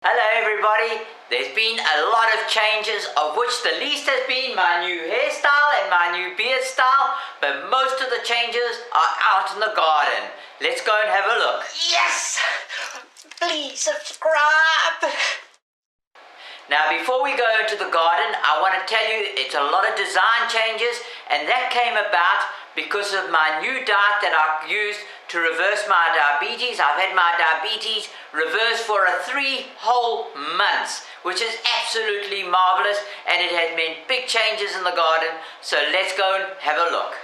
Hello everybody, there's been a lot of changes, of which the least has been my new hairstyle and my new beard style, but most of the changes are out in the garden. Let's go and have a look. Yes! Please subscribe! Now before we go into the garden, I want to tell you it's a lot of design changes, and that came about because of my new diet that I've used to reverse my diabetes. I've had my diabetes reversed for 3 whole months, which is absolutely marvelous, and it has meant big changes in the garden. So let's go and have a look.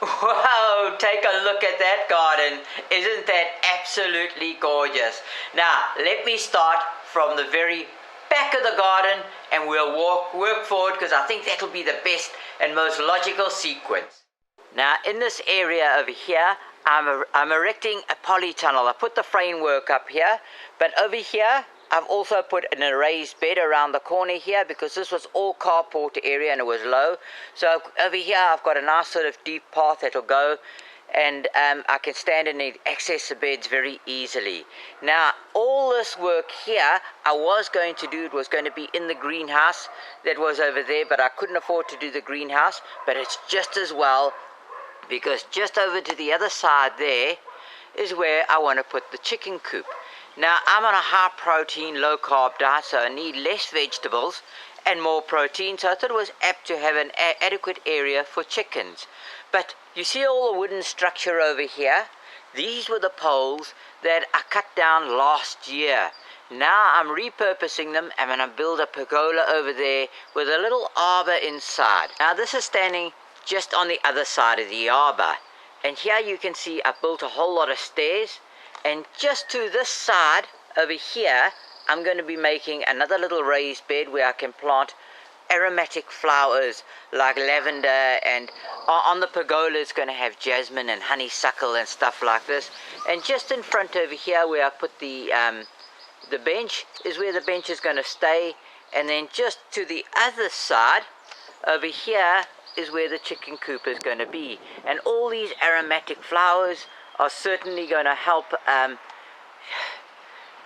Wow, take a look at that garden. Isn't that absolutely gorgeous? Now, let me start from the very back of the garden and we'll work forward, because I think that'll be the best and most logical sequence. Now, in this area over here, I'm erecting a polytunnel. I put the framework up here, but over here I've also put an raised bed around the corner here, because this was all carport area and it was low. So over here I've got a nice sort of deep path that'll go, and I can stand and access the beds very easily. Now, all this work here I was going to do, it was going to be in the greenhouse that was over there, but I couldn't afford to do the greenhouse. But it's just as well, because just over to the other side there is where I want to put the chicken coop. Now, I'm on a high protein, low carb diet, so I need less vegetables and more protein, so I thought it was apt to have an adequate area for chickens. But you see all the wooden structure over here? These were the poles that I cut down last year. Now I'm repurposing them. I'm going to build a pergola over there with a little arbor inside. Now this is standing just on the other side of the arbor, and here you can see I built a whole lot of stairs, and just to this side over here I'm going to be making another little raised bed where I can plant aromatic flowers like lavender, and on the pergola it's going to have jasmine and honeysuckle and stuff like this. And just in front over here where I put the bench is where the bench is going to stay, and then just to the other side over here is where the chicken coop is going to be. And all these aromatic flowers are certainly going to help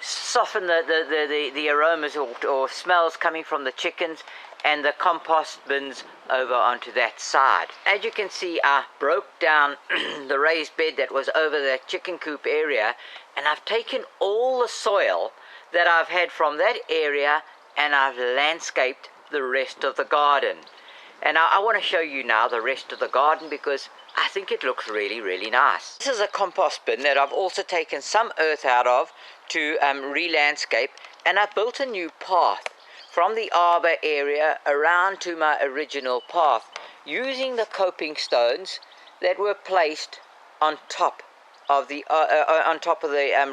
soften the aromas or smells coming from the chickens, and the compost bins over onto that side. As you can see, I broke down the raised bed that was over the chicken coop area, and I've taken all the soil that I've had from that area and I've landscaped the rest of the garden. And I want to show you now the rest of the garden, because I think it looks really, really nice. This is a compost bin that I've also taken some earth out of to re-landscape, and I've built a new path from the arbor area around to my original path, using the coping stones that were placed on top of the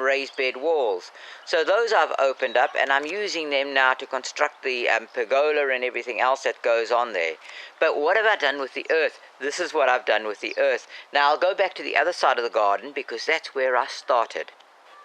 raised bed walls. So those I've opened up, and I'm using them now to construct the pergola and everything else that goes on there. But what have I done with the earth? This is what I've done with the earth. Now I'll go back to the other side of the garden, because that's where I started.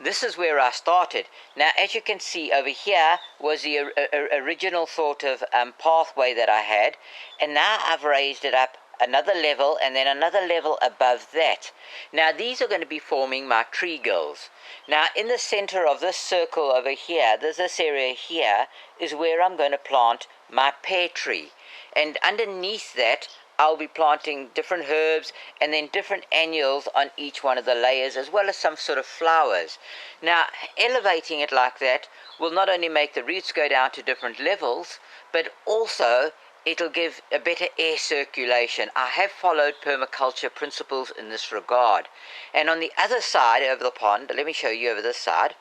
This is where I started. Now, as you can see over here was the original sort of pathway that I had, and now I've raised it up another level and then another level above that. Now these are going to be forming my tree gills. Now in the center of this circle over here, there's this area here, is where I'm going to plant my pear tree, and underneath that I'll be planting different herbs and then different annuals on each one of the layers, as well as some sort of flowers. Now, elevating it like that will not only make the roots go down to different levels, but also it'll give a better air circulation. I have followed permaculture principles in this regard. And on the other side over the pond, let me show you over this side,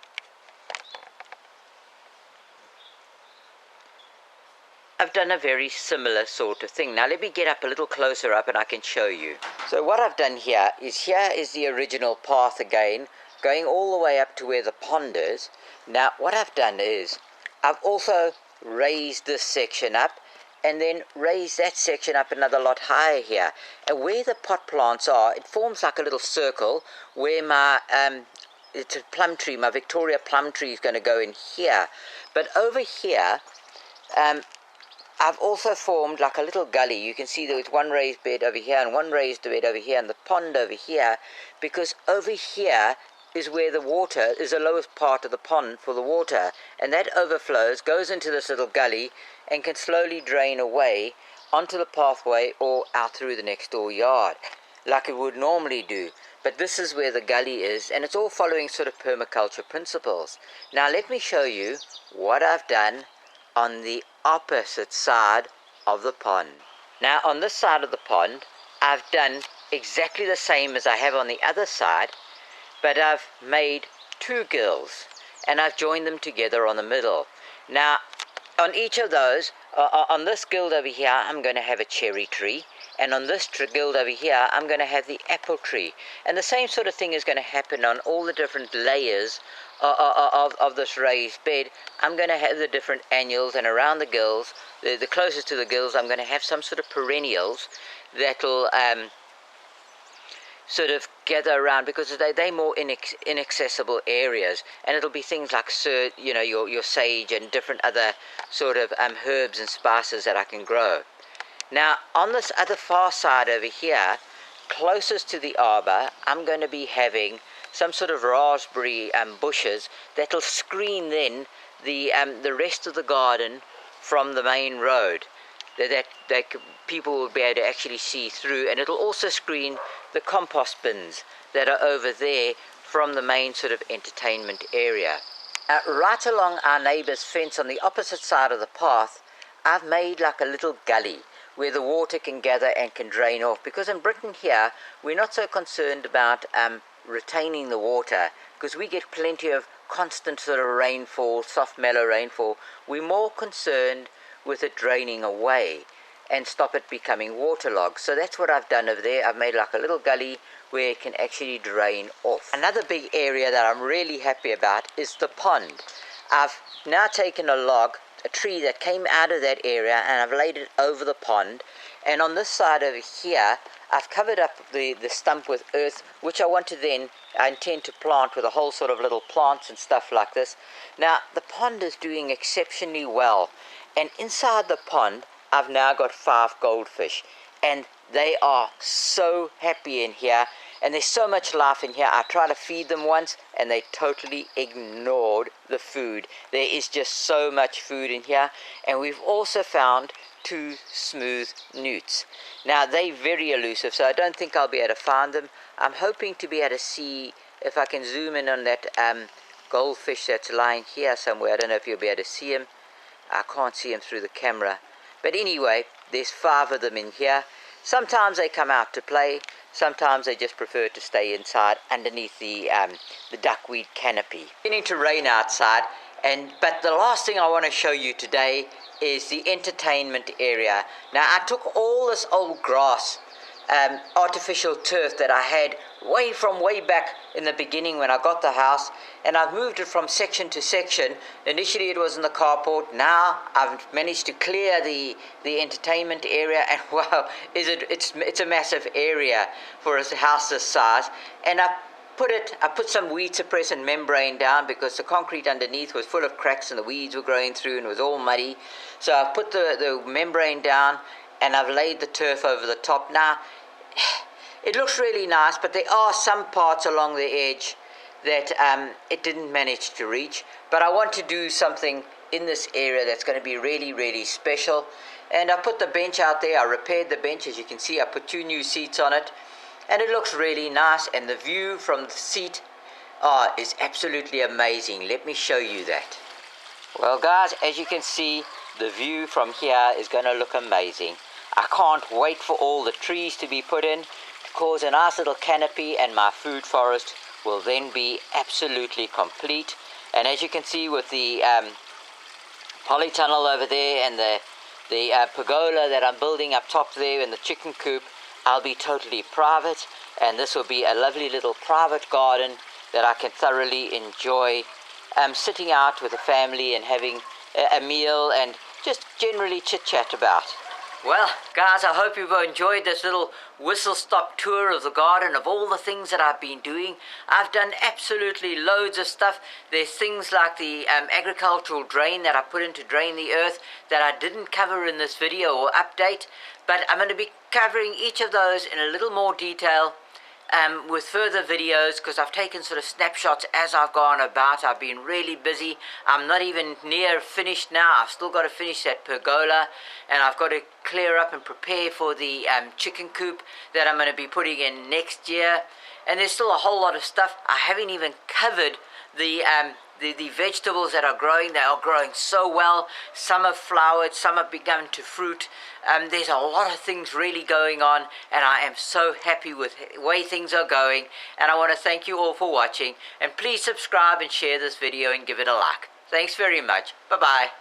I've done a very similar sort of thing. Now let me get up a little closer up and I can show you. So what I've done here is the original path again, going all the way up to where the pond is. Now what I've done is I've also raised this section up, and then raise that section up another lot higher here. And where the pot plants are, it forms like a little circle where my it's a plum tree, my Victoria plum tree is going to go in here. But over here, I've also formed like a little gully. You can see there's one raised bed over here and one raised bed over here, and the pond over here, because over here is where the water is, the lowest part of the pond for the water, and that overflows, goes into this little gully, and can slowly drain away onto the pathway or out through the next door yard, like it would normally do. But this is where the gully is, and it's all following sort of permaculture principles. Now let me show you what I've done on the opposite side of the pond. Now on this side of the pond, I've done exactly the same as I have on the other side, but I've made two gills, and I've joined them together on the middle. Now on each of those, on this gill over here, I'm going to have a cherry tree, and on this gill over here, I'm going to have the apple tree. And the same sort of thing is going to happen on all the different layers of this raised bed. I'm going to have the different annuals, and around the gills, the closest to the gills, I'm going to have some sort of perennials that'll sort of gather around, because they're more inaccessible areas, and it'll be things like your sage and different other sort of herbs and spices that I can grow. Now on this other far side over here, closest to the arbor, I'm going to be having some sort of raspberry bushes that'll screen then the rest of the garden from the main road, that people will be able to actually see through, and it'll also screen the compost bins that are over there from the main sort of entertainment area. Right along our neighbour's fence on the opposite side of the path, I've made like a little gully where the water can gather and can drain off, because in Britain here we're not so concerned about retaining the water, because we get plenty of constant sort of rainfall, soft mellow rainfall. We're more concerned with it draining away and stop it becoming waterlogged. So that's what I've done over there. I've made like a little gully where it can actually drain off. Another big area that I'm really happy about is the pond. I've now taken a log, a tree that came out of that area, and I've laid it over the pond, and on this side over here I've covered up the stump with earth, which I intend to plant with a whole sort of little plants and stuff like this. Now the pond is doing exceptionally well, and inside the pond I've now got 5 goldfish, and they are so happy in here, and there's so much life in here. I tried to feed them once and they totally ignored the food. There is just so much food in here. And we've also found 2 smooth newts. Now they're very elusive, so I don't think I'll be able to find them. I'm hoping to be able to see if I can zoom in on that goldfish that's lying here somewhere. I don't know if you'll be able to see him. I can't see him through the camera. But anyway, there's 5 of them in here. Sometimes they come out to play. Sometimes they just prefer to stay inside underneath the duckweed canopy. It's beginning to rain outside, but the last thing I want to show you today is the entertainment area. Now I took all this old grass, artificial turf that I had way back in the beginning when I got the house, and I've moved it from section to section. Initially it was in the carport. Now I've managed to clear the entertainment area, and wow, it's a massive area for a house this size. And I put some weed suppressant membrane down, because the concrete underneath was full of cracks and the weeds were growing through and it was all muddy. So I've put the membrane down, and I've laid the turf over the top. Now it looks really nice, but there are some parts along the edge that it didn't manage to reach. But I want to do something in this area that's going to be really special. And I put the bench out there. I repaired the bench. As you can see, I put 2 new seats on it, and it looks really nice. And the view from the seat is absolutely amazing. Let me show you that. Well guys, as you can see, the view from here is going to look amazing. I can't wait for all the trees to be put in, to cause a nice little canopy, and my food forest will then be absolutely complete. And as you can see with the polytunnel over there, and the pergola that I'm building up top there, and the chicken coop, I'll be totally private, and this will be a lovely little private garden that I can thoroughly enjoy sitting out with the family and having a meal and just generally chit-chat about. Well, guys, I hope you've enjoyed this little whistle-stop tour of the garden, of all the things that I've been doing. I've done absolutely loads of stuff. There's things like the agricultural drain that I put in to drain the earth that I didn't cover in this video or update, but I'm going to be covering each of those in a little more detail with further videos, because I've taken sort of snapshots as I've gone about. I've been really busy. I'm not even near finished now. I've still got to finish that pergola, and I've got to clear up and prepare for the chicken coop that I'm going to be putting in next year. And there's still a whole lot of stuff. I haven't even covered the vegetables that are growing. They are growing so well. Some have flowered, some have begun to fruit. There's a lot of things really going on, and I am so happy with the way things are going. And I want to thank you all for watching, and please subscribe and share this video and give it a like. Thanks very much. Bye bye.